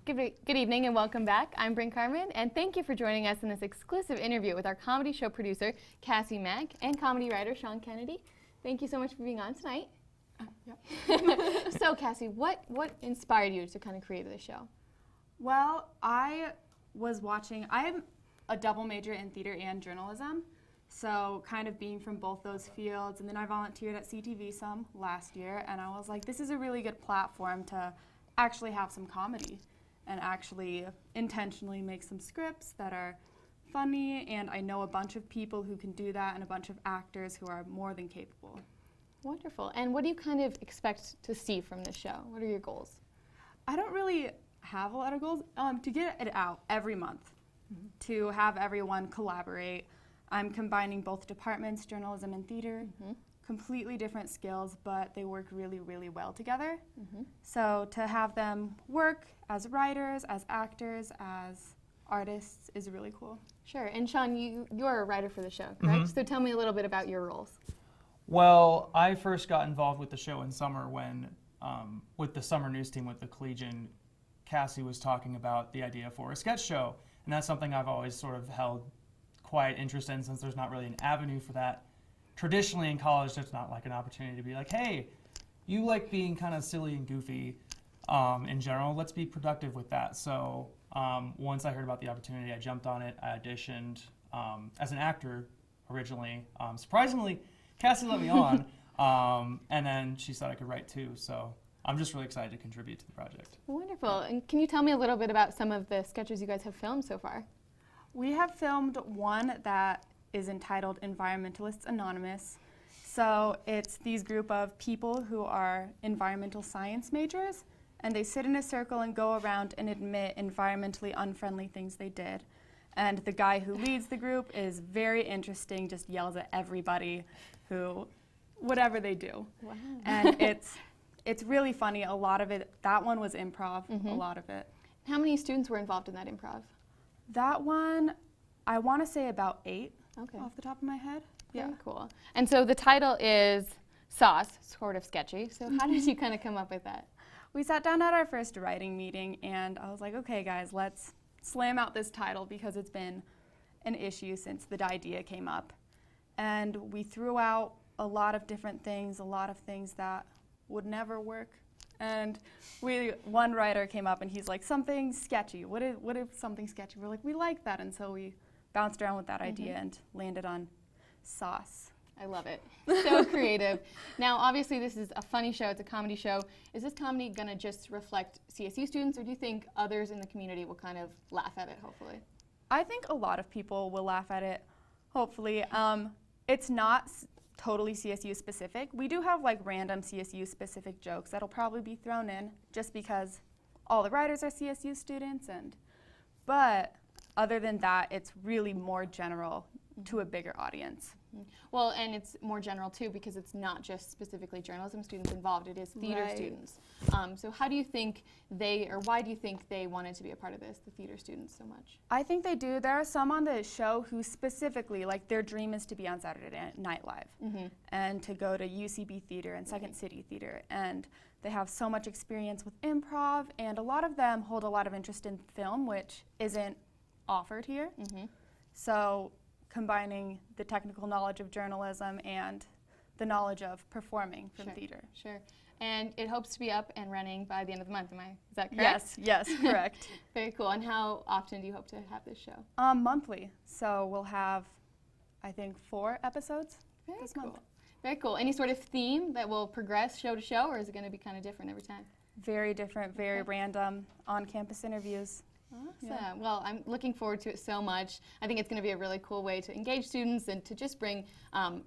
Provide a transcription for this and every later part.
Good evening and welcome back. I'm Bynn Carman, and thank you for joining us in this exclusive interview with our comedy show producer, Cassie Maack, and comedy writer, Sean Kennedy. Thank you so much for being on tonight. Yep. So, Cassie, what inspired you to kind of create this show? Well, I am a double major in theater and journalism, so kind of being from both those fields, and then I volunteered at CTV some last year, and I was like, this is a really good platform to actually have some comedy and actually intentionally make some scripts that are funny, and I know a bunch of people who can do that and a bunch of actors who are more than capable. Wonderful. And what do you kind of expect to see from this show? What are your goals? I don't really have a lot of goals. To get it out every month, to have everyone collaborate. I'm combining both departments, journalism and theater. Completely different skills, but they work really, really well together. So to have them work as writers, as actors, as artists is really cool. Sure. And Sean, you're a writer for the show, correct? So tell me a little bit about your roles. Well, I first got involved with the show in summer when, with the summer news team with the Collegian, Cassie was talking about the idea for a sketch show. And that's something I've always sort of held quite interest in, since there's not really an avenue for that. Traditionally in college, there's not like an opportunity to be like, hey, you like being kind of silly and goofy in general, let's be productive with that. So once I heard about the opportunity, I jumped on it. I auditioned as an actor originally. Surprisingly, Cassie let me on, and then she said I could write too. So I'm just really excited to contribute to the project. Wonderful. And can you tell me a little bit about some of the sketches you guys have filmed so far? We have filmed one that is entitled Environmentalists Anonymous. So it's these group of people who are environmental science majors, and they sit in a circle and go around and admit environmentally unfriendly things they did. And the guy who leads the group is very interesting, just yells at everybody who, whatever they do. Wow. And it's really funny. A lot of it, that one was improv, a lot of it. How many students were involved in that improv? That one, I want to say about 8 off the top of my head. Very cool. And so the title is Sauce, sort of sketchy. So how did you kind of come up with that? We sat down at our first writing meeting, and I was like, okay guys, let's slam out this title because it's been an issue since the idea came up. And we threw out a lot of different things, a lot of things that would never work. And one writer came up and he's like, something sketchy. What if something sketchy? We're like, we like that. And so we bounced around with that idea and landed on sauce. I love it. So creative. Now, obviously, this is a funny show. It's a comedy show. Is this comedy going to just reflect CSU students, or do you think others in the community will kind of laugh at it, hopefully? I think a lot of people will laugh at it, hopefully. It's not totally CSU specific. We do have like random CSU specific jokes that'll probably be thrown in just because all the writers are CSU students, but other than that, it's really more general to a bigger audience. Well, and it's more general too because it's not just specifically journalism students involved, it is theater students. So how do you think why do you think they wanted to be a part of this, the theater students, so much? I think they do. There are some on the show who specifically, like, their dream is to be on Saturday Night Live and to go to UCB Theater and Second City Theater, and they have so much experience with improv, and a lot of them hold a lot of interest in film, which isn't offered here. So combining the technical knowledge of journalism and the knowledge of performing from theater. Sure. And it hopes to be up and running by the end of the month, is that correct? Yes, correct. Very cool. And how often do you hope to have this show? Monthly. So we'll have, I think, 4 episodes this month. Very cool. Any sort of theme that will progress show to show, or is it going to be kind of different every time? Very different, very random, on-campus interviews. Awesome. Yeah. Well, I'm looking forward to it so much. I think it's going to be a really cool way to engage students and to just bring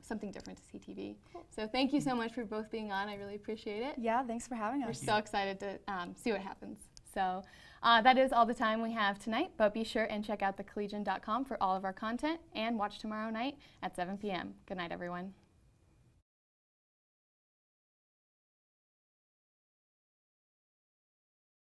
something different to CTV. Cool. So thank you so much for both being on. I really appreciate it. Yeah, thanks for having us. We're so excited to see what happens. So that is all the time we have tonight, but be sure and check out thecollegian.com for all of our content and watch tomorrow night at 7 p.m. Good night, everyone.